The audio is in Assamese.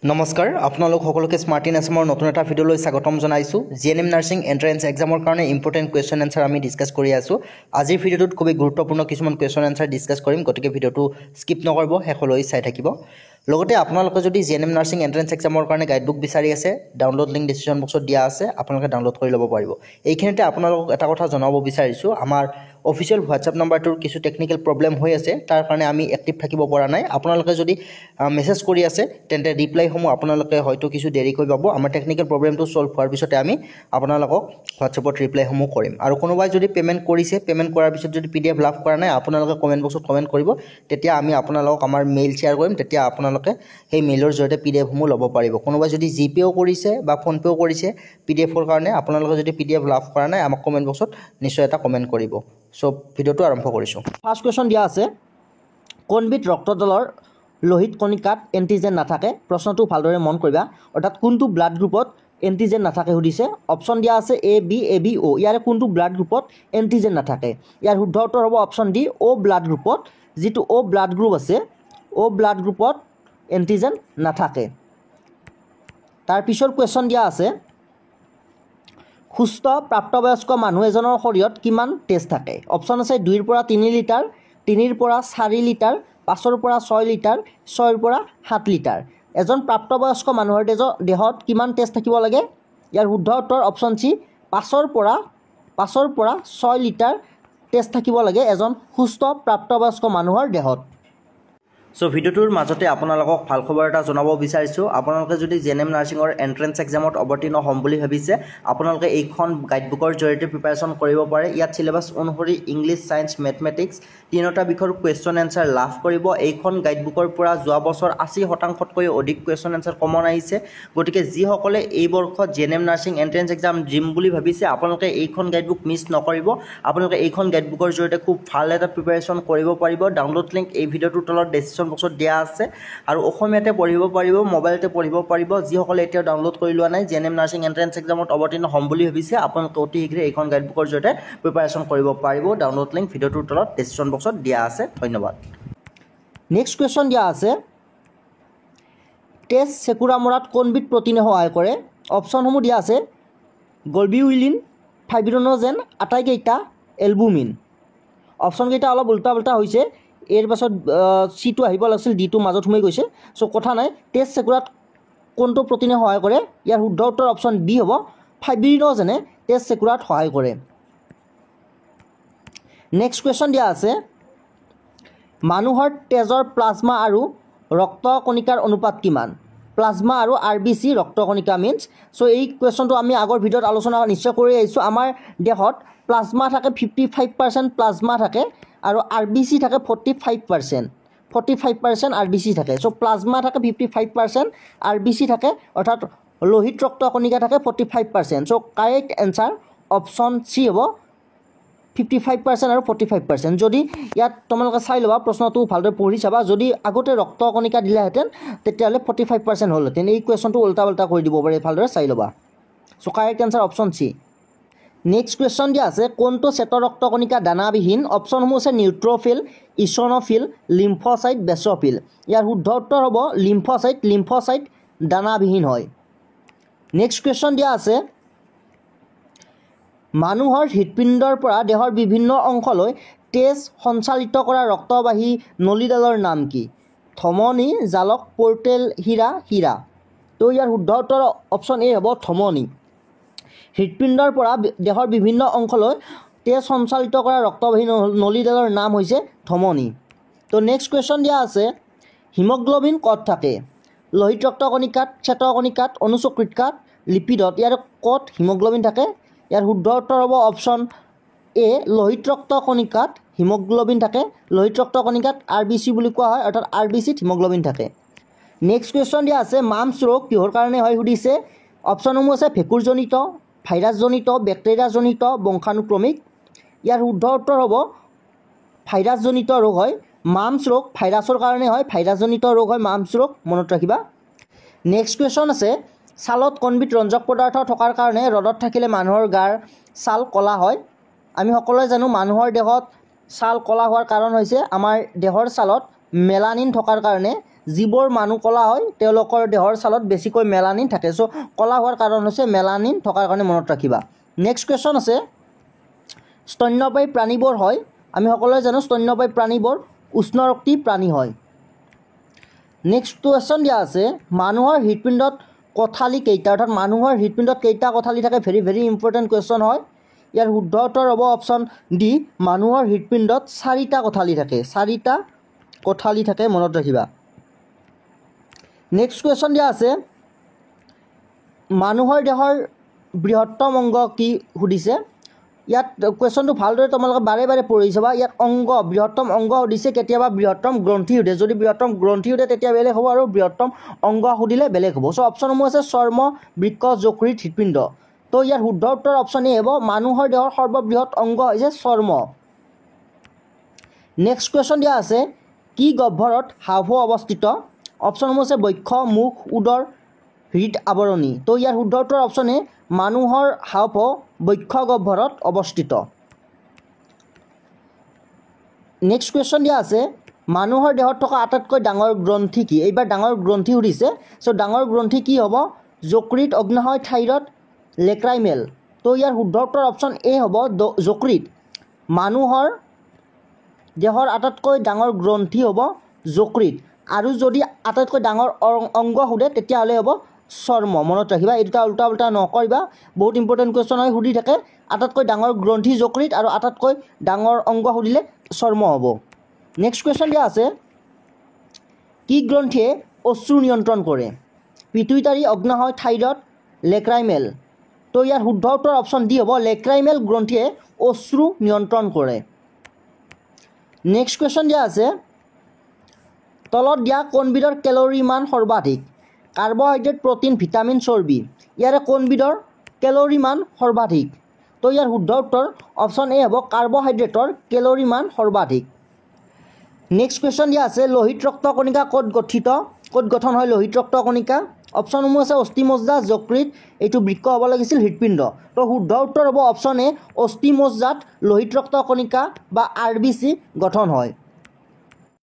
নমস্কাৰ আপোনালোক সকলোকে স্মাৰ্ট ইন আছামৰ নতুন এটা ভিডিঅ'লৈ স্বাগতম জনাইছোঁ। জিএনএম নাৰ্ছিং এণ্ট্ৰেন্স এক্সামৰ কাৰণে ইম্পৰ্টেণ্ট কুৱেশ্যন এনচাৰ আমি ডিছকাছ কৰি আছোঁ। আজিৰ ভিডিঅ'টোত খুবেই গুৰুত্বপূৰ্ণ কিছুমান কুৱেশ্যন এনচাৰ ডিছকাছ কৰিম, গতিকে ভিডিঅ'টো স্কিপ নকৰিব, শেষলৈ চাই থাকিব। লগতে আপোনালোকে যদি জিএনএম নাৰ্ছিং এণ্ট্ৰেন্স এক্সামৰ কাৰণে গাইডবুক বিচাৰি আছে, ডাউনলোড লিংক ডিছক্ৰিপশ্যন বক্সত দিয়া আছে, আপোনালোকে ডাউনলোড কৰি ল'ব পাৰিব। এইখিনিতে আপোনালোকক এটা কথা জনাব বিচাৰিছোঁ, আমাৰ অফিচিয়েল হোৱাটছআপ নাম্বাৰটোৰ কিছু টেকনিকেল প্ৰব্লেম হৈ আছে, তাৰ কাৰণে আমি এক্টিভ থাকিব পৰা নাই। আপোনালোকে যদি মেছেজ কৰি আছে তেন্তে ৰিপ্লাইসমূহ আপোনালোকে হয়তো কিছু দেৰিকৈ পাব। আমাৰ টেকনিকেল প্ৰব্লেমটো ছল্ভ হোৱাৰ পিছতে আমি আপোনালোকক হোৱাটছআপত ৰিপ্লাইসমূহ কৰিম। আৰু কোনোবাই যদি পে'মেণ্ট কৰিছে, পে'মেণ্ট কৰাৰ পিছত যদি PDF লাভ কৰা নাই, আপোনালোকে কমেণ্ট বক্সত কমেণ্ট কৰিব, তেতিয়া আমি আপোনালোকক আমাৰ মেইল শ্বেয়াৰ কৰিম, তেতিয়া আপোনালোকে সেই মেইলৰ জৰিয়তে PDFসমূহ ল'ব পাৰিব। কোনোবাই যদি জিপে'ও কৰিছে বা ফোনপে'ও কৰিছে PDFৰ কাৰণে, আপোনালোকে যদি PDF লাভ কৰা নাই, আমাক কমেণ্ট বক্সত নিশ্চয় এটা কমেণ্ট কৰিব। চ' ভিডিঅ'টো আৰম্ভ কৰিছোঁ। ফাৰ্ষ্ট কুৱেশ্যন দিয়া আছে, কোনবিধ ৰক্তদলৰ লোহিত কণিকাত এণ্টিজেন নাথাকে? প্ৰশ্নটো ভালদৰে মন কৰিবা, অৰ্থাৎ কোনটো ব্লাড গ্ৰুপত এণ্টিজেন নাথাকে সুধিছে। অপশ্যন দিয়া আছে AB, AB, O। ইয়াৰে কোনটো ব্লাড গ্ৰুপত এণ্টিজেন নাথাকে? ইয়াৰ শুদ্ধ উত্তৰ হ'ব অপশ্যন D, O ব্লাড গ্ৰুপত। যিটো O ব্লাড গ্ৰুপ আছে, O ব্লাড গ্ৰুপত এণ্টিজেন নাথাকে। তাৰ পিছৰ কুৱেশ্যন দিয়া আছে, সুস্থ প্ৰাপ্তবয়স্ক মানুহ এজনৰ শৰীৰত কিমান তেজ থাকে? অপশ্যন আছে 2ৰ পৰা 3 লিটাৰ, 3ৰ পৰা 4 লিটাৰ, 5ৰ পৰা 6 লিটাৰ, 6ৰ পৰা 7 লিটাৰ। এজন প্ৰাপ্তবয়স্ক মানুহৰ দেহত কিমান তেজ থাকিব লাগে? ইয়াৰ শুদ্ধ উত্তৰ অপশ্যন C, 5ৰ পৰা 6 লিটাৰ তেজ থাকিব লাগে এজন সুস্থ প্ৰাপ্তবয়স্ক মানুহৰ দেহত। চ' ভিডিঅ'টোৰ মাজতে আপোনালোকক ভাল খবৰ এটা জনাব বিচাৰিছোঁ। আপোনালোকে যদি জিএনএম নাৰ্ছিঙৰ এণ্ট্ৰেন্স এক্সামত অৱতীৰ্ণ হ'ম বুলি ভাবিছে, আপোনালোকে এইখন গাইডবুকৰ জৰিয়তে প্ৰিপাৰেশ্যন কৰিব পাৰে। ইয়াত চিলেবাছ অনুসৰি ইংলিছ, ছায়েন্স, মেথমেটিক্স তিনিটা বিষয়ৰ কুৱেশ্যন এনচাৰ লাভ কৰিব। এইখন গাইডবুকৰ পৰা যোৱা বছৰ 80% অধিক কুৱেশ্যন এনচাৰ কমন আহিছে। গতিকে যিসকলে এই বৰ্ষত জিএনএম নাৰ্ছিং এণ্ট্ৰেন্স এক্সাম দিম বুলি ভাবিছে, আপোনালোকে এইখন গাইডবুক মিছ নকৰিব। আপোনালোকে এইখন গাইডবুকৰ জৰিয়তে খুব ভাল এটা প্ৰিপাৰেশ্যন কৰিব পাৰিব। ডাউনলোড লিংক এই ভিডিঅ'টোৰ তলত ডেছক্ৰিপশ্যন বক্সত দিয়া আছে। আৰু অসমীয়াতে পঢ়িব পাৰিব, মোবাইলতে পঢ়িব পাৰিব। যিসকলে এতিয়াও ডাউনলোড কৰি লোৱা নাই, জিএনএম নাৰ্ছিং এণ্ট্ৰেন্স এক্সামত অৱতীৰ্ণ হ'ম বুলি ভাবিছে, আপোনালোকে অতি শীঘ্ৰে এইখন গাইডবুকৰ জৰিয়তে প্ৰিপাৰেশ্যন কৰিব পাৰিব। ডাউনলোড লিংক ভিডিঅ'টোৰ তলত ডেছক্ৰিপশ্যন বক্সত দিয়া আছে। ধন্যবাদ। নেক্সট কুৱেশ্যন দিয়া আছে, তেজ চেকুৰা মৰাত কোনবিধ প্ৰটিনে সহায় কৰে? অপশ্যনসমূহ দিয়া আছে গ্লবিউলিন, ফাইব্ৰিনোজেন, আটাইকেইটা, এলবুমিন। অপশ্যনকেইটা অলপ উল্টা পুল্টা হৈছে। এৰ পাছত চিটো আহিব লাগিছিল, ডিটো মাজত সোমাই গৈছে। চ' কথা নাই, তেজ চেকুৰাত কোনটো প্ৰটিনে সহায় কৰে? ইয়াৰ শুদ্ধ উত্তৰ অপশ্যন B হ'ব, ফাইব্ৰিনোজেনে তেজ চেকুৰাত সহায় কৰে। নেক্সট কুৱেশ্যন দিয়া আছে, মানুহৰ তেজৰ প্লাজমা আৰু ৰক্ত কণিকাৰ অনুপাত কিমান? প্লাজমা আৰু RBC ৰক্ত কণিকা মিনছ। চ' এই কুৱেশ্যনটো আমি আগৰ ভিডিঅ'ত আলোচনা নিশ্চয় কৰি আহিছোঁ। আমাৰ দেহত প্লাজমা থাকে 55% প্লাজমা থাকে, আৰু RBC থাকে 45% RBC থাকে। চ' প্লাজমা থাকে 55%, RBC থাকে, অৰ্থাৎ লোহিত ৰক্ত কণিকা থাকে 45%। চ' কাৰেক্ট এনচাৰ অপশ্যন C হ'ব, 55% আৰু 45%। যদি ইয়াত তোমালোকে চাই ল'বা, প্ৰশ্নটো ভালদৰে পঢ়ি চাবা, যদি আগতে ৰক্ত কণিকা দিলেহেঁতেন তেতিয়াহ'লে 45% হ'লহেঁতেন। এই কুৱেশ্যনটো উল্টা উল্টা কৰি দিব পাৰে, ভালদৰে চাই ল'বা। So' correct answer option C। Next question দিয়া আছে, কোনটো শ্বেত ৰক্ত কণিকা দানাবিহীন? অপশ্যনসমূহ আছে নিউট্ৰফিল, ইছ'ন'ফিল, লিম্ফ'চাইট, বেছ'ফিল। ইয়াৰ শুদ্ধ উত্তৰ হ'ব লিম্ফ'চাইট। লিম্ফ'চাইট দানাবিহীন হয়। নেক্সট কুৱেশ্যন দিয়া আছে, মানুহৰ হৃদপিণ্ডৰ পৰা দেহৰ বিভিন্ন অংশলৈ তেজ সঞ্চালিত কৰা ৰক্তবাহী নলীডালৰ নাম কি? ধমনী, জালক, পৰ্টেল, হীৰা। তো ইয়াৰ শুদ্ধ উত্তৰ অপশ্যন A হ'ব, ধমনী। হৃদপিণ্ডৰ পৰা দেহৰ বিভিন্ন অংশলৈ তেজ সঞ্চালিত কৰা ৰক্তবাহী নলীডালৰ নাম হৈছে ধমনী। তো নেক্সট কুৱেশ্যন দিয়া আছে, হিমগ্ল'বিন ক'ত থাকে? লোহিত ৰক্ত কণিকাত, শ্বেত কণিকাত, অনুচক্ৰিকাত, লিপিডত। ইয়াৰ ক'ত হিমগ্ল'বিন থাকে? ইয়াৰ শুদ্ধ উত্তৰ হ'ব অপশ্যন A, লোহিত ৰক্ত কণিকাত হিমগ্ল'বিন থাকে। লোহিত ৰক্ত কণিকাত RBC বুলি কোৱা হয়, অৰ্থাৎ RBCত হিমগ্ল'বিন থাকে। নেক্সট কুৱেশ্যন দিয়া আছে, মাম্পছ ৰোগ কিহৰ কাৰণে হয় সুধিছে। অপশ্যনসমূহ আছে ভেঁকুৰজনিত, ভাইৰাছজনিত, বেক্টেৰিয়াজনিত, বংশানুক্ৰমিক। ইয়াৰ শুদ্ধ উত্তৰ হ'ব ভাইৰাছজনিত ৰোগ হয়। মাম্পছ ৰোগ ভাইৰাছৰ কাৰণে হয়, ভাইৰাছজনিত ৰোগ হয় মাম্পছ ৰোগ, মনত ৰাখিবা। নেক্সট কুৱেশ্যন আছে, ছালত কোনবিধ ৰঞ্জক পদাৰ্থ থকাৰ কাৰণে ৰ'দত থাকিলে মানুহৰ গাৰ ছাল ক'লা হয়? আমি সকলোৱে জানো মানুহৰ দেহত ছাল ক'লা হোৱাৰ কাৰণ হৈছে আমাৰ দেহৰ ছালত মেলানিন থকাৰ কাৰণে যিবোৰ মানুহ ক'লা হয় তেওঁলোকৰ দেহৰ ছালত বেছিকৈ মেলানিন থাকে। চ' ক'লা হোৱাৰ কাৰণ হৈছে মেলানিন থকাৰ কাৰণে মনত ৰাখিবা। নেক্সট কুৱেশ্যন আছে স্তন্যপায়ী প্ৰাণীবোৰ হয়, আমি সকলোৱে জানো স্তন্যপায়ী প্ৰাণীবোৰ উষ্ণৰক্তি প্ৰাণী হয়। নেক্সট কুৱেশ্যন দিয়া আছে মানুহৰ হৃদপিণ্ডত কঠালি কেইটা, অৰ্থাৎ মানুহৰ হৃদপিণ্ডত কেইটা কঠালি থাকে। ভেৰি ভেৰি ইম্পৰ্টেণ্ট কুৱেশ্যন হয়। ইয়াৰ শুদ্ধ উত্তৰ হ'ব অপশ্যন ডি, মানুহৰ হৃদপিণ্ডত 4টা কঠালি থাকে, 4টা কঠালি থাকে, মনত ৰাখিবা। নেক্সট কুৱেশ্যন দিয়া আছে মানুহৰ দেহৰ বৃহত্তম অংগ কি সুধিছে। ইয়াত কুৱেশ্যনটো ভালদৰে তোমালোকে বাৰে বাৰে পঢ়ি চাবা। ইয়াত অংগ বৃহত্তম অংগ সুধিছে, কেতিয়াবা বৃহত্তম গ্ৰন্থি সুধে। যদি বৃহত্তম গ্ৰন্থি সুধে তেতিয়া বেলেগ হ'ব আৰু বৃহত্তম অংগ সুধিলে বেলেগ হ'ব। চ' অপশ্যনসমূহ আছে চৰ্ম, বৃক্ক, যকৃত, হৃদপিণ্ড। তো ইয়াৰ শুদ্ধ উত্তৰ অপশ্যন এ হ'ব, মানুহৰ দেহৰ সৰ্ববৃহৎ অংগ হৈছে চৰ্ম। নেক্সট কুৱেশ্যন দিয়া আছে কি গহ্বৰত হাঁওফাঁও অৱস্থিত। অপশ্যনসমূহ আছে বক্ষ, মুখ, উদৰ, হৃদ আৱৰণী। তো ইয়াৰ শুদ্ধ উত্তৰ অপশ্যন এ, মানুহৰ হাঁওফাঁও বক্ষ গহ্বৰত অৱস্থিত। নেক্সট কুৱেশ্যন দিয়া আছে মানুহৰ দেহত থকা আটাইতকৈ ডাঙৰ গ্ৰন্থি কি। এইবাৰ ডাঙৰ গ্ৰন্থি সুধিছে। চ' ডাঙৰ গ্ৰন্থি কি হ'ব, যকৃত, অগ্নাশয়, থাইৰয়ড, লেক্ৰাইমেল। তো ইয়াৰ শুদ্ধ উত্তৰ অপশ্যন এ হ'ব যকৃত। মানুহৰ দেহৰ আটাইতকৈ ডাঙৰ গ্ৰন্থি হ'ব যকৃত, আৰু যদি আটাইতকৈ ডাঙৰ অংগ সোধে তেতিয়াহ'লে হ'ব চৰ্ম। মনত ৰাখিবা, এই দুটা উল্টা উল্টা নকৰিবা, বহুত ইম্পৰ্টেণ্ট কুৱেশ্যন হয়, সুধি থাকে। আটাইতকৈ ডাঙৰ গ্ৰন্থি যকৃত আৰু আটাইতকৈ ডাঙৰ অংগ সুধিলে চৰ্ম হ'ব। নেক্সট কুৱেশ্যন দিয়া আছে কি গ্ৰন্থিয়ে অশ্ৰু নিয়ন্ত্ৰণ কৰে। পিটুইটাৰী, অগ্নাশয়, থাইৰয়ড, লেক্ৰাইমেল। তো ইয়াৰ শুদ্ধ উত্তৰ অপশ্যন ডি হ'ব, লেক্ৰাইমেল গ্ৰন্থিয়ে অশ্ৰু নিয়ন্ত্ৰণ কৰে। নেক্সট কুৱেশ্যন দিয়া আছে তলত দিয়া কোনবিধৰ কেলৰি মান সৰ্বাধিক। কাৰ্বহাইড্ৰেট, প্ৰ'টিন, ভিটামিন, চৰ্বি। ইয়াৰে কোনবিধৰ কেলৰি মান সৰ্বাধিক। তো ইয়াৰ শুদ্ধ উত্তৰ অপশ্যন এ হ'ব, কাৰ্বহাইড্ৰেটৰ কেলৰি মান সৰ্বাধিক। নেক্সট কুৱেশ্যন দিয়া আছে লোহিত ৰক্ত কণিকা ক'ত গঠন হয় লোহিত ৰক্ত কণিকা। অপশ্যনসমূহ আছে অস্থিমজ্জা, যকৃত, এইটো বৃক্ক হ'ব লাগিছিল, হৃদপিণ্ড। তো শুদ্ধ উত্তৰ হ'ব অপশ্যন এ, অস্থিমজ্জাত লোহিত ৰক্ত কণিকা বা RBC গঠন হয়।